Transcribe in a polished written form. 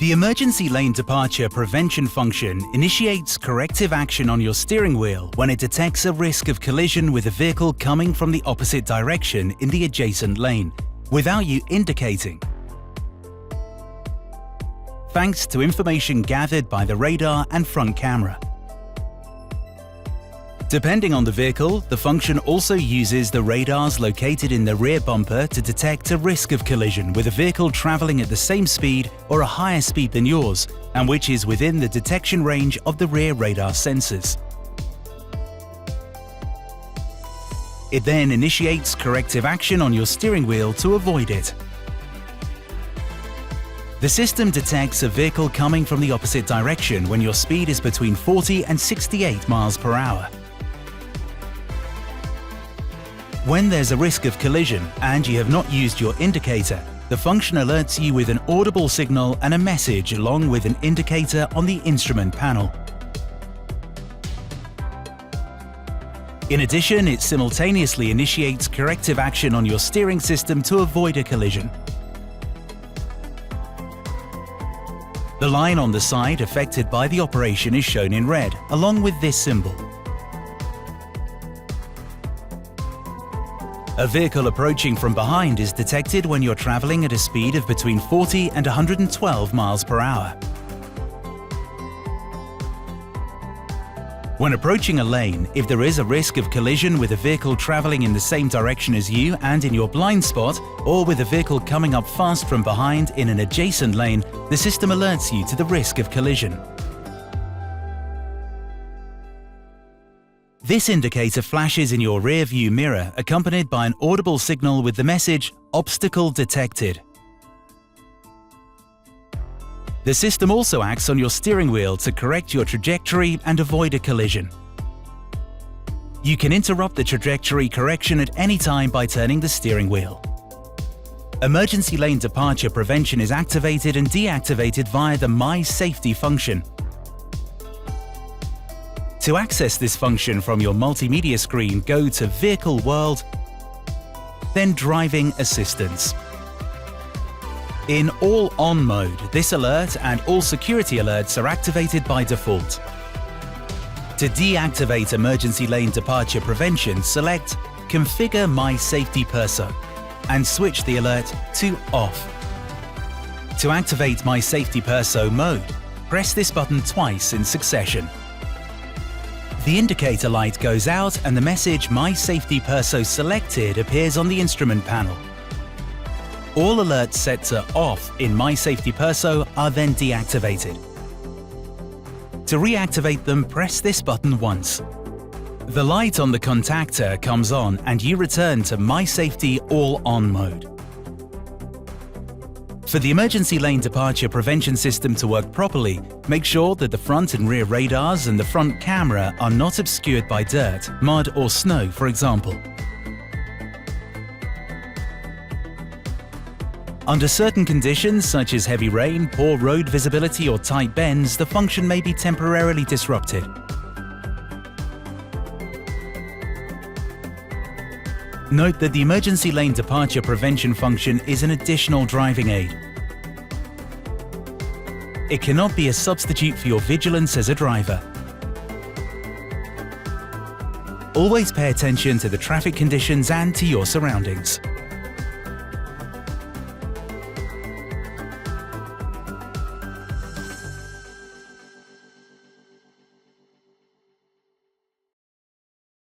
The emergency lane departure prevention function initiates corrective action on your steering wheel when it detects a risk of collision with a vehicle coming from the opposite direction in the adjacent lane, without you indicating. Thanks to information gathered by the radar and front camera. Depending on the vehicle, the function also uses the radars located in the rear bumper to detect a risk of collision with a vehicle traveling at the same speed or a higher speed than yours, and which is within the detection range of the rear radar sensors. It then initiates corrective action on your steering wheel to avoid it. The system detects a vehicle coming from the opposite direction when your speed is between 40 and 68 miles per hour. When there's a risk of collision and you have not used your indicator, the function alerts you with an audible signal and a message along with an indicator on the instrument panel. In addition, it simultaneously initiates corrective action on your steering system to avoid a collision. The line on the side affected by the operation is shown in red, along with this symbol. A vehicle approaching from behind is detected when you're traveling at a speed of between 40 and 112 miles per hour. When approaching a lane, if there is a risk of collision with a vehicle traveling in the same direction as you and in your blind spot, or with a vehicle coming up fast from behind in an adjacent lane, the system alerts you to the risk of collision. This indicator flashes in your rear view mirror, accompanied by an audible signal with the message, "Obstacle detected." The system also acts on your steering wheel to correct your trajectory and avoid a collision. You can interrupt the trajectory correction at any time by turning the steering wheel. Emergency lane departure prevention is activated and deactivated via the My Safety function. To access this function from your multimedia screen, go to Vehicle World, then Driving Assistance. In All On mode, this alert and all security alerts are activated by default. To deactivate emergency lane departure prevention, select Configure My Safety Perso and switch the alert to Off. To activate My Safety Perso mode, press this button twice in succession. The indicator light goes out and the message My Safety Perso Selected appears on the instrument panel. All alerts set to Off in My Safety Perso are then deactivated. To reactivate them, press this button once. The light on the contactor comes on and you return to My Safety All On mode. For the emergency lane departure prevention system to work properly, make sure that the front and rear radars and the front camera are not obscured by dirt, mud or snow, for example. Under certain conditions such as heavy rain, poor road visibility or tight bends, the function may be temporarily disrupted. Note that the emergency lane departure prevention function is an additional driving aid. It cannot be a substitute for your vigilance as a driver. Always pay attention to the traffic conditions and to your surroundings.